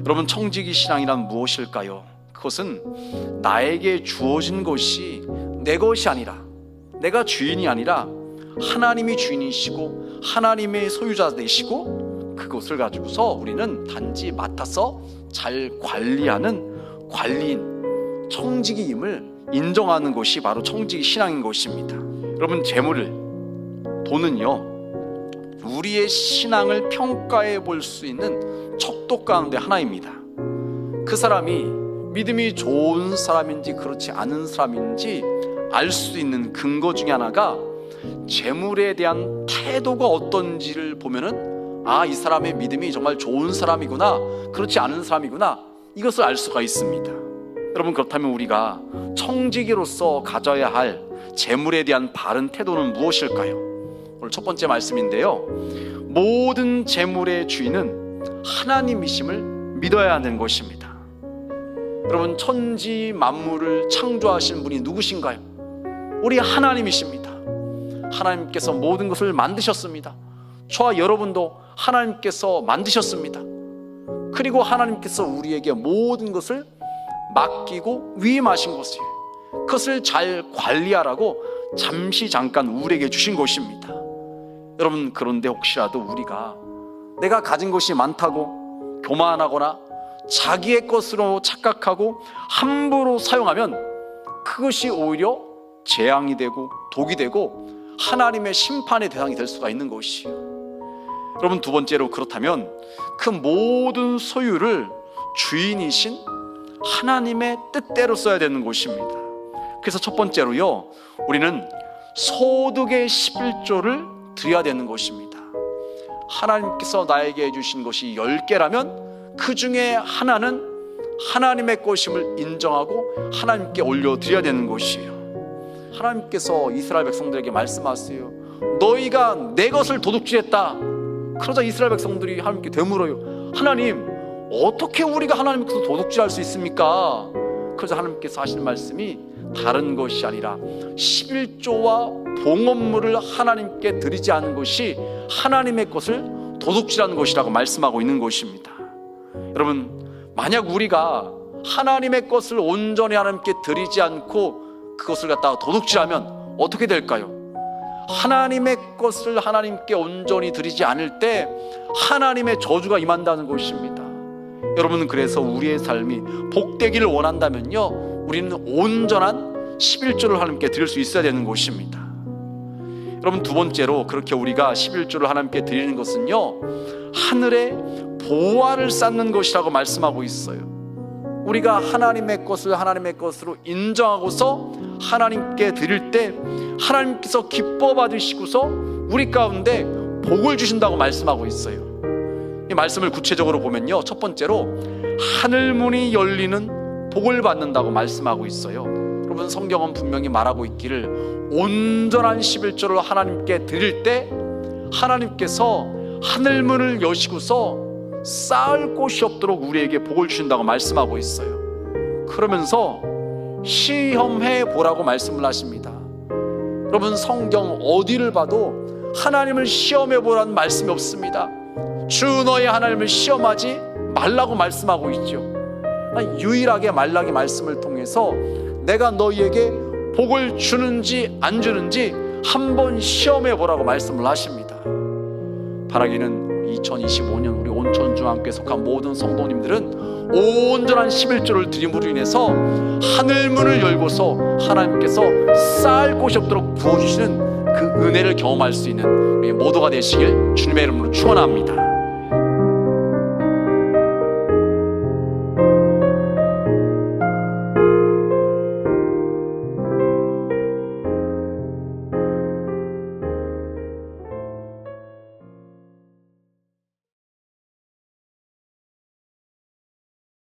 여러분, 청지기 신앙이란 무엇일까요? 그것은 나에게 주어진 것이 내 것이 아니라, 내가 주인이 아니라 하나님이 주인이시고 하나님의 소유자 되시고, 그것을 가지고서 우리는 단지 맡아서 잘 관리하는 관리인, 청지기임을 인정하는 것이 바로 청지기 신앙인 것입니다. 여러분, 재물을, 돈은요, 우리의 신앙을 평가해 볼 수 있는 척도 가운데 하나입니다. 그 사람이 믿음이 좋은 사람인지 그렇지 않은 사람인지 알 수 있는 근거 중에 하나가 재물에 대한 태도가 어떤지를 보면은, 아, 이 사람의 믿음이 정말 좋은 사람이구나, 그렇지 않은 사람이구나, 이것을 알 수가 있습니다. 여러분, 그렇다면 우리가 청지기로서 가져야 할 재물에 대한 바른 태도는 무엇일까요? 오늘 첫 번째 말씀인데요, 모든 재물의 주인은 하나님이심을 믿어야 하는 것입니다. 여러분, 천지 만물을 창조하신 분이 누구신가요? 우리 하나님이십니다. 하나님께서 모든 것을 만드셨습니다. 저와 여러분도 하나님께서 만드셨습니다. 그리고 하나님께서 우리에게 모든 것을 맡기고 위임하신 것을, 그것을 잘 관리하라고 잠깐 우리에게 주신 것입니다. 여러분, 그런데 혹시라도 우리가 내가 가진 것이 많다고 교만하거나 자기의 것으로 착각하고 함부로 사용하면 그것이 오히려 재앙이 되고 독이 되고 하나님의 심판의 대상이 될 수가 있는 것이에요. 여러분, 두 번째로, 그렇다면 그 모든 소유를 주인이신 하나님의 뜻대로 써야 되는 것입니다. 그래서 첫 번째로요, 우리는 소득의 11조를 드려야 되는 것입니다. 하나님께서 나에게 해주신 것이 10개라면 그 중에 하나는 하나님의 것임을 인정하고 하나님께 올려드려야 되는 것이에요. 하나님께서 이스라엘 백성들에게 말씀하세요. 너희가 내 것을 도둑질했다. 그러자 이스라엘 백성들이 하나님께 되물어요. 하나님, 어떻게 우리가 하나님의 것을 도둑질할 수 있습니까? 그래서 하나님께서 하시는 말씀이 다른 것이 아니라 11조와 봉헌물을 하나님께 드리지 않은 것이 하나님의 것을 도둑질하는 것이라고 말씀하고 있는 것입니다. 여러분, 만약 우리가 하나님의 것을 온전히 하나님께 드리지 않고 그것을 갖다가 도둑질하면 어떻게 될까요? 하나님의 것을 하나님께 온전히 드리지 않을 때 하나님의 저주가 임한다는 것입니다. 여러분, 그래서 우리의 삶이 복되기를 원한다면요, 우리는 온전한 11조를 하나님께 드릴 수 있어야 되는 것입니다. 여러분, 두 번째로, 그렇게 우리가 11조를 하나님께 드리는 것은요, 하늘의 보화를 쌓는 것이라고 말씀하고 있어요. 우리가 하나님의 것을 하나님의 것으로 인정하고서 하나님께 드릴 때 하나님께서 기뻐 받으시고서 우리 가운데 복을 주신다고 말씀하고 있어요. 이 말씀을 구체적으로 보면요, 첫 번째로 하늘문이 열리는 복을 받는다고 말씀하고 있어요. 여러분, 성경은 분명히 말하고 있기를 온전한 11조를 하나님께 드릴 때 하나님께서 하늘문을 여시고서 쌓을 곳이 없도록 우리에게 복을 주신다고 말씀하고 있어요. 그러면서 시험해 보라고 말씀을 하십니다. 여러분, 성경 어디를 봐도 하나님을 시험해 보라는 말씀이 없습니다. 주 너의 하나님을 시험하지 말라고 말씀하고 있죠. 유일하게 말라기 말씀을 통해서 내가 너희에게 복을 주는지 안 주는지 한번 시험해 보라고 말씀을 하십니다. 바라기는 2025년 우리 온천중앙교회에 속한 모든 성도님들은 온전한 11조를 드림으로 인해서 하늘문을 열고서 하나님께서 쌓을 곳이 없도록 부어주시는 그 은혜를 경험할 수 있는 우리 모두가 되시길 주님의 이름으로 축원합니다.